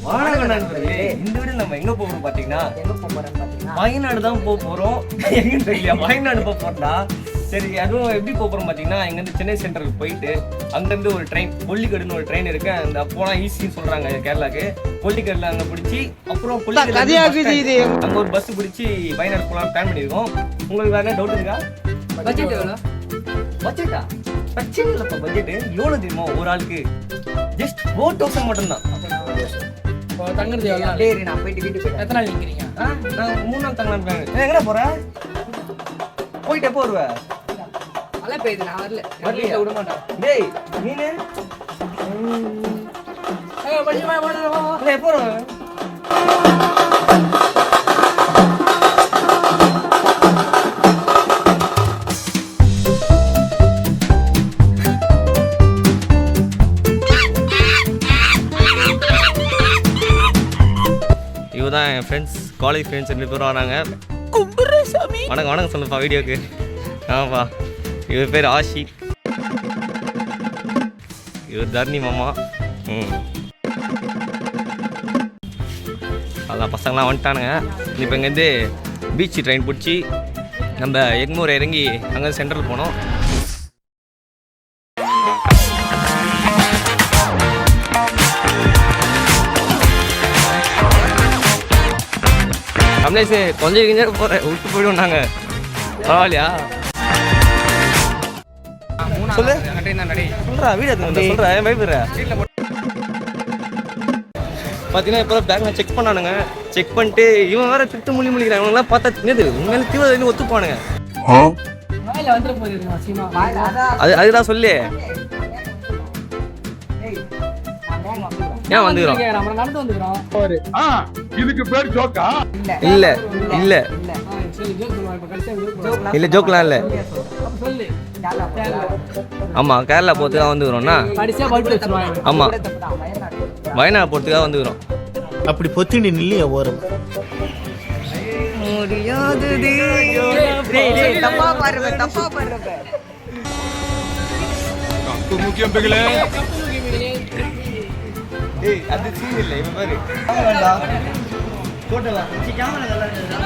வணக்கம் நண்பர்களே. இந்த வீடியோ நம்ம எங்க போறோம் பாத்தீங்கன்னா வயநாடு தான் போறோம். எங்கன்னு தெரியல, வயநாடு போறோம்டா. சரி, அதுவும் எப்படி போறோம் பாத்தீங்கன்னா, இங்க இருந்து சென்னை சென்ட்ரலுக்கு போயிட்டு அங்கிருந்து ஒரு ட்ரெயின், கொல்லிக்கடுன்னு ஒரு ட்ரெயின் இருக்கு. அந்த போனா ஈஸின்னு சொல்றாங்க கேரளாக்கு. கொல்லிக்கடுல அங்க பிடிச்சி அப்புறம் அங்க ஒரு பஸ் பிடிச்சி வயநாடு போலாம் பிளான் பண்ணிருக்கோம். உங்களுக்கு வேற டவுட் இருக்கா? பட்ஜெட் எவ்வளோ? பட்ஜெட்டா? பிரச்சனை இல்லப்பா. பட்ஜெட் எவ்வளோ தெரியுமா? ஒரு ஆளுக்கு ஜஸ்ட் 4000 மட்டும்தான். தங்குறது எவ்வளோ? நான் போயிட்டு வீட்டுக்கு எத்தனை நாள் நிற்கிறீங்க? நான் 3 நாள் தங்கலாம் பிளான். எங்கடா போற? போயிட்டு எப்போ வருவ? மழை பெய்யுது, நான் வரல. விட மாட்டேன். டேய் நீனு எப்போ வருவ? இவதான் என் ஃப்ரெண்ட்ஸ், காலேஜ் ஃப்ரெண்ட்ஸ் 2 பேரும் வராங்க. வணக்கம் வணக்கம் சொல்லுப்பா வீடியோக்கு. ஆமாப்பா, இவர் பேர் ஆஷி, இவர் தர்ணி மாமா. அதான் பசங்களாம் வந்துட்டானுங்க. இப்போ இங்கேருந்து பீச் ட்ரெயின் பிடிச்சி நம்ம எக்மூர் இறங்கி அங்கே சென்ட்ரல் போனோம். கமலேஷ் கொஞ்சம் நேரம் போகிறேன், விட்டு போயிடுவோம் நாங்கள். பரவாயில்லையா? சொல்லு சொல்கிறா வீடு சொல்கிறேன். என் பயப்படுற பார்த்தீங்கன்னா இப்போ பேங்க்ல செக் பண்ணானுங்க. செக் பண்ணிட்டு இவன் வேற திட்டு முழிக்கிறான். இவங்களாம் பார்த்தா தின்னது உண்மையில தீவிர ஒத்துப்பானுங்க. அதுதான் சொல்லு. ஏன் வந்துக்கிறோம்? இதுக்கு பேர் ஜோக்கா? இல்ல இல்ல இல்ல ஜோக்லாம் இல்ல. ஆமா, கேரளா போறதுக்காக வந்துக்கிறோம்னா. ஆமா, வயநாடு போறதுக்காக வந்துக்கிறோம். அப்படி பொத்திண்டி நில்லையா ஓரம் முக்கியம் பிகளே. ஏய் அது சீன் இல்ல, இவன் பாரு. போட்டல சி கேமரா நல்லா இருக்குடா.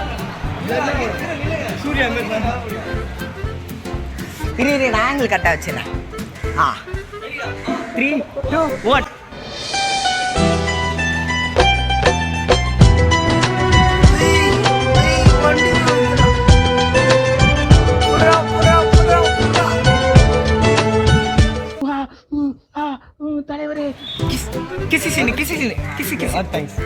சூர்யா மேல கிரீரி நான் ஆங்கிள் கட்ட வச்சேன். 3 2 1. தலைவரே கிசி தேங்க்ஸ்.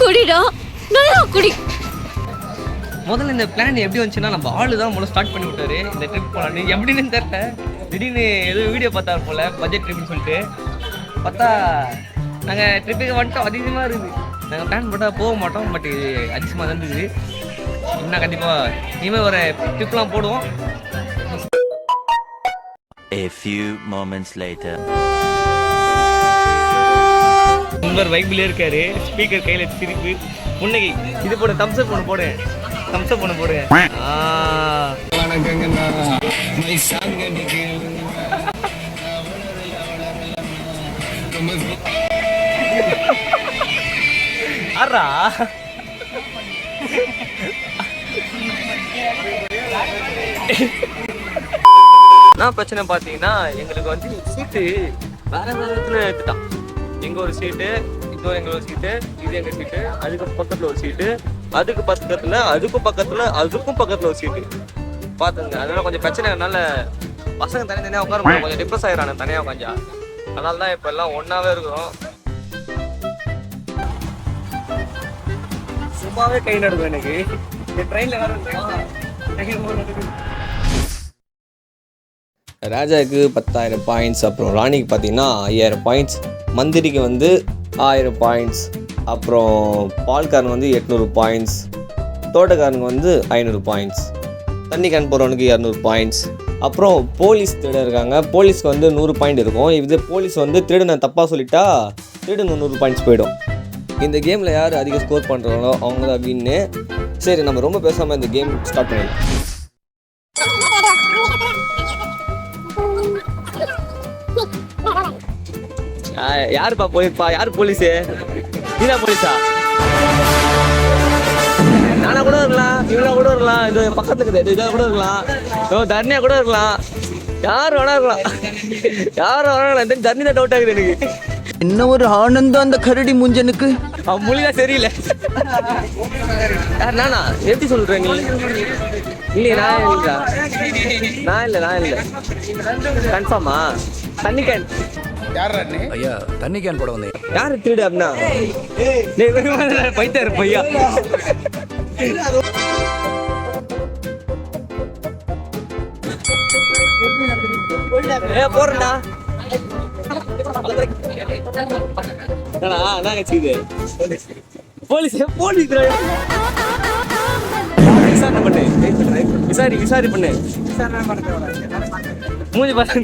குடிடா நல்லா குடி. முதல்ல இந்த பிளான் எப்படி வந்துச்சுன்னா, நம்ம ஆளு தான் முதல்ல ஸ்டார்ட் பண்ணி விட்டாரு இந்த ட்ரிப் போலான்னு. எப்படின்னு தெரியல, திடீர்னு ஏதோ வீடியோ பார்த்தாரு போல, பட்ஜெட் ட்ரிப்னு சொல்லிட்டு. பார்த்தா நாங்கள் ட்ரிப்புக்கு வந்துட்டோம். அதிகமாக இருக்குது. நாங்கள் பிளான் போட்டால் போக மாட்டோம், பட் அதிகமாக தான் இருந்தது. இன்னும் கண்டிப்பாக இனிமேல் ஒரு ட்ரிப்லாம் போடுவோம். A few moments later. நண்பர் வைப்பிலே இருக்காரு, ஸ்பீக்கர் கையில் திருப்பி புன்னகை. இது போடு, தம்ஸ்அப் ஒன்று போடு, தம்ஸ்அப் ஒன்று போடு. ஆறா என்ன பிரச்சனை பார்த்தீங்கன்னா, எங்களுக்கு வந்து சீட்டு வேற வேற இடத்துல எடுத்துட்டான். எங்க ஒரு சீட்டு, இதோ எங்க ஒரு சீட்டு, இது எங்க சீட்டு, அதுக்கு பக்கத்துல ஒரு சீட்டு, அதுக்கு பக்கத்துல அதுக்கும் பக்கத்துல ஒரு சீட்டு பாத்துங்க. அதனால கொஞ்சம் பிரச்சனை. அதனால பசங்க தனியா உட்கார முடியும், கொஞ்சம் டிப்ரெஸ் ஆயிடுறாங்க தனியா உட்காந்தா. அதனால தான் இப்ப எல்லாம் ஒன்னாவே இருக்கிறோம். சும்மாவே கை நடுக்கும் எனக்கு. ட்ரெயின்ல ராஜாவுக்கு 10,000 பாயிண்ட்ஸ், அப்புறம் ராணிக்கு பார்த்தீங்கன்னா 5000 பாயிண்ட்ஸ், மந்திரிக்கு வந்து 1000 பாயிண்ட்ஸ், அப்புறம் பால்காரனுக்கு வந்து 800 பாயிண்ட்ஸ், தோட்டக்காரனுக்கு வந்து 500 பாயிண்ட்ஸ், தண்ணி கேன் போகிறவனுக்கு 200 பாயிண்ட்ஸ், அப்புறம் போலீஸ் திருடன் இருக்காங்க. போலீஸ்க்கு வந்து 100 பாயிண்ட் இருக்கும். இது போலீஸ் வந்து திருடனை தப்பாக சொல்லிட்டா திருடன் 100 பாயிண்ட்ஸ் போயிடும். இந்த கேமில் யார் அதிக ஸ்கோர் பண்ணுறாங்களோ அவங்க தான் வின்னு. சரி, நம்ம ரொம்ப பேசாமல் இந்த கேம் ஸ்டார்ட் பண்ணிடலாம். யாருப்பா போயிருப்பா? யார் போலீஸு? நீதா போலீஸா? நானா கூட இருக்கலாம், இவனா கூட இருக்கலாம், இது பக்கத்துல இருக்குது, இதாக கூட இருக்கலாம், தர்ணியா கூட இருக்கலாம், யார் வேணா இருக்கலாம், யார் வேணா. இந்த தர்ணி தான் டவுட் ஆகுது எனக்கு. என்ன ஒரு ஆனந்தம் அந்த கரடி முஞ்சனுக்கு. அவன் மொழிதான் சரியில்லை. யார் நானா? எப்படி சொல்றேன் நீ? இல்லையே, நான் இல்லை. கன்ஃபார்மா? தண்ணி கேன். ஐயா தண்ணி கேன் போட வந்தேன். யாரு திருடு அப்படின்னா? பைத்தாரு பையா. போறா போலீஸ் விசாரணை பண்ணு. விசாரி பண்ணு. மூஞ்சி பார்த்தா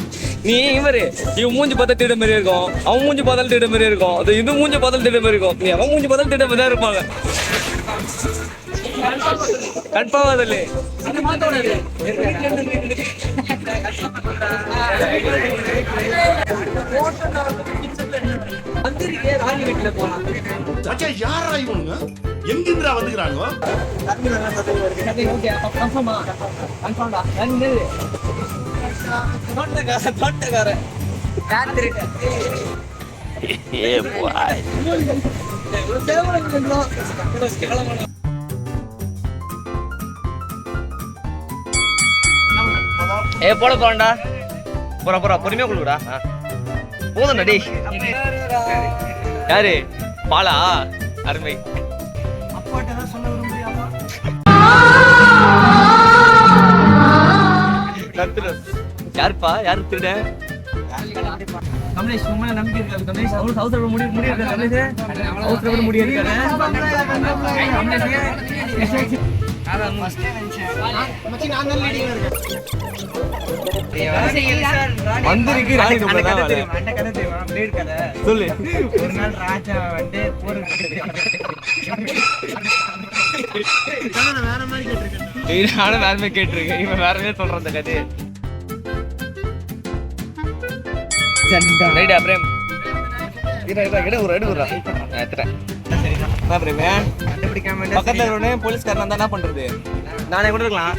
நீ இவரு இவன் மூஞ்சி பார்த்தா திட மாதிரி இருக்கும், அவன் மூஞ்சி பார்த்தாலும் திட மாதிரி இருக்கும், அது இது மூஞ்சி பார்த்தாலும் திட மாதிரி இருக்கும், நீ அவன் மூஞ்சி பார்த்தாலும் திட மாதிரி தான் இருப்பாங்க. கன்ஃபார்ம் அதில்லை. யாரா இவனுங்க? எங்கிருந்துடா வந்துக்கிறாங்க? போட போறா போறா பொறுமையா கொடுக்குறா. போதும் டேய். யாரு? பாலா? அருமை. யாருப்பா? யாரு திருட? கமலேஷ் உங்க மேல நம்பிக்கை இருக்காது கமலேஷ். அவரு சவுத்தரோட முடிய இருக்காது கமலேஷ். சவுத்தரோட முடிய இருக்காது கமலேஷ். மந்திரிக்கு ராணி சொல்லு. ஒரு நாள் ராஜா வந்து நானும் வேற மாதிரி கேட்டிருக்கேன். இவன் வேற மாதிரி சொல்றான் அந்த கதை. ரைடா பிரேம் எடுக்குறா. பக்கத்துல போலீஸ்காரன் இருந்தா என்ன பண்றது? நானே கூட இருக்கலாம்.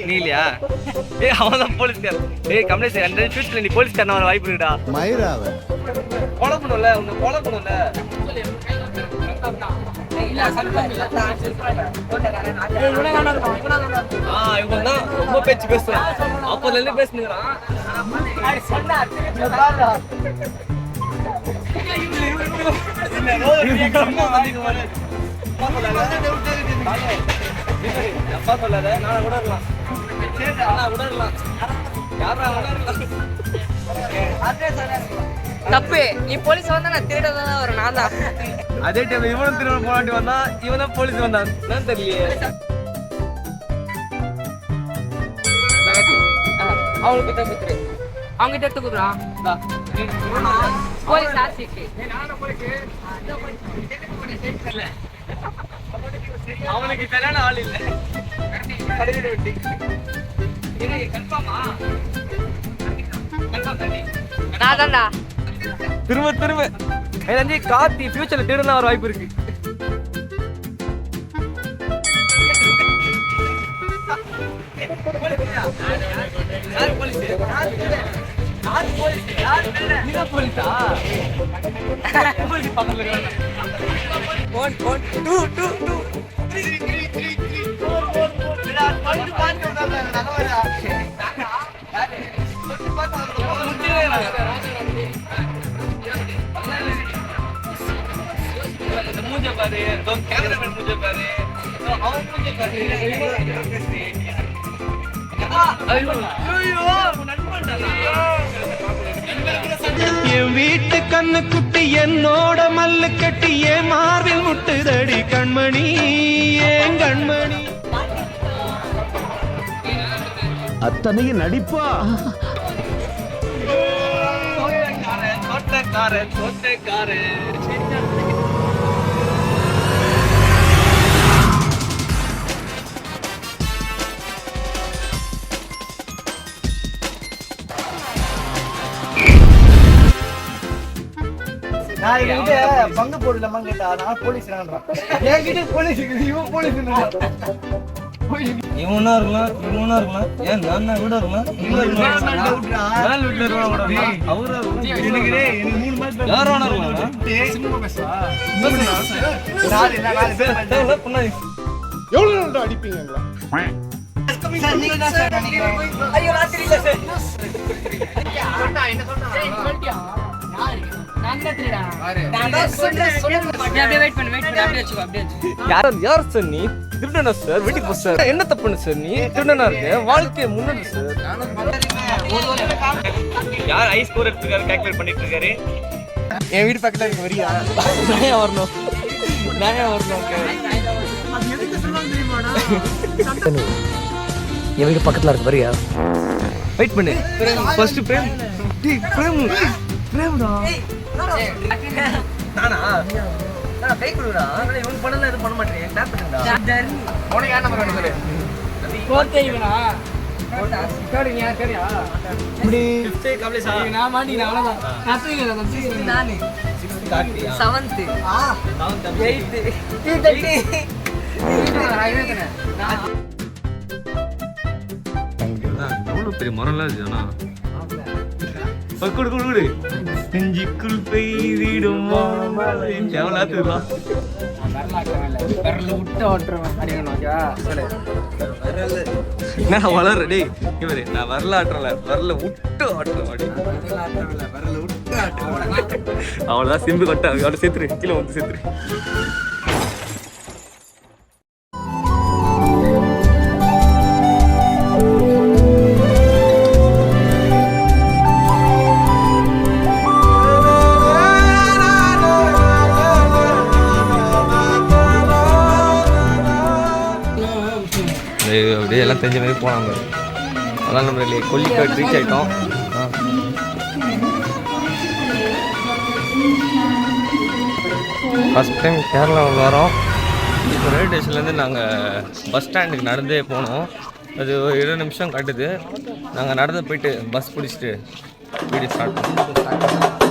நீ இல்லையா? அவன் தான் போலீஸ்காரன். கமலேஷ் அந்த ஃபியூச்சர்ல நீ போலீஸ்காரன் வர வாய்ப்பு இருக்குடா. மயிராவ கொலை பண்ணும்ல, உன்னை கொலை பண்ணும்ல. இவன் தான் ரொம்ப பேச்சு பேசுவான். அப்போதுல இருந்து பேசுனுங்கிறான். அப்பா சொல்லாத, நானா கூட இருக்கலாம். தப்பு. நீ போலீஸ் வந்தா நான் திருடதான் ஒரு நான் தான். அதே டைம் இவனும் திருட போராட்டி வந்தா, இவனும் போலீஸ் வந்தான். நான் தெரியலையே. அவங்களுக்கு தப்பு. அவங்க கிட்ட எடுத்து குடுறா. போலீஸ் ஆசிக்கு அவனுக்கு கல்யாண ஆள் இல்ல. நான் தான்டா. திரும்ப கார்த்தி ஃபியூச்சர்ல திருடனா வர வாய்ப்பு இருக்கு. மூஞ்ச பாரு, கேமராமேன் மூஞ்ச பாரு, அவன் மூஞ்ச பாரு. என் வீட்டு கண்ணு குட்டி என்னோட மல்லு கட்டி என் மார்பில் முட்டுதடி கண்மணி, ஏன் கண்மணி. அத்தனையும் நடிப்பா. நான் இவங்க பங்கு போடலாமா கேட்டா நான் போலீஸ் என்கிட்ட போலீஸ் இவன் போலீஸ் இவனா இருக்கலாம் ஏன் நான் கூட இருக்கலாம் மேல் வீட்டுல இருக்கலாம் அவரு யாரும் எவ்வளவு நாள் அடிப்பீங்களா ஐயோ நான் தெரியல சார் யார் சார் நீ திருடனா சார் வீட்டுக்கு போ சார் என்ன தப்புன்னு சார் நீ திருடனா இருக்க வாழ்க்கையை முன்னாடி சார் யார் ஐ ஸ்கோர் எடுத்துருக்காரு கால்குலேட் பண்ணிட்டு இருக்காரு என் வீடு பக்கத்துல இருக்க வரியா நான் வரணும் என் வீடு பக்கத்துல இருக்க வரியா வெயிட் பண்ணு ஃபர்ஸ்ட் பிரேம் பிரேம்டா நானா கை கொடுடா இவங்க பண்ணல எதுவும் பண்ண மாட்டேன் டேப் பண்ணுடா உனக்கு யார் நம்பர் வேணும் சொல்லு கோட்டை இவனா கோட்டை நீ யார் கேரியா இப்படி 5th கப்லே சா நான் மாட்டி நான் அவ்வளவுதான் நான் தூக்கிடுறேன் நானே 6th காட்டியா 7th 8th எவ்வளவு பெரிய மரம்லாம் இருக்கு ஆனா குடு நெஞ்சுக்குள் பெய்திடும் எவ்வளோத்துலாம் விரல விட்டு ஓட்டுறவன் அடிக்கணும் ஓகேவா சொல்லு என்ன வளர டேய் இவரு நான் வரலாற்றல வரல விட்டு ஆட்டுறேன் அடி விரல விட்டு ஆட்டுறவன் அவ்வளோதான் சிம்பு கொட்ட அவளை சேர்த்துரு கீழே வந்து சேர்த்துரு அப்படியே எல்லாம் தெரிஞ்ச மாதிரி போனாங்க அதான் நம்ம கொல்லிக்காடு ரீச் ஆகிட்டோம் ஃபஸ்ட் டைம் கேரளாவில் வரோம் இப்போ ரயில்வே ஸ்டேஷன்லேருந்து நாங்கள் பஸ் ஸ்டாண்டுக்கு நடந்தே போனோம் அது ஒரு 20 நிமிஷம் காட்டுது நாங்கள் நடந்து போயிட்டு பஸ் பிடிச்சிட்டு வீடு ஸ்டார்ட் பண்ணோம்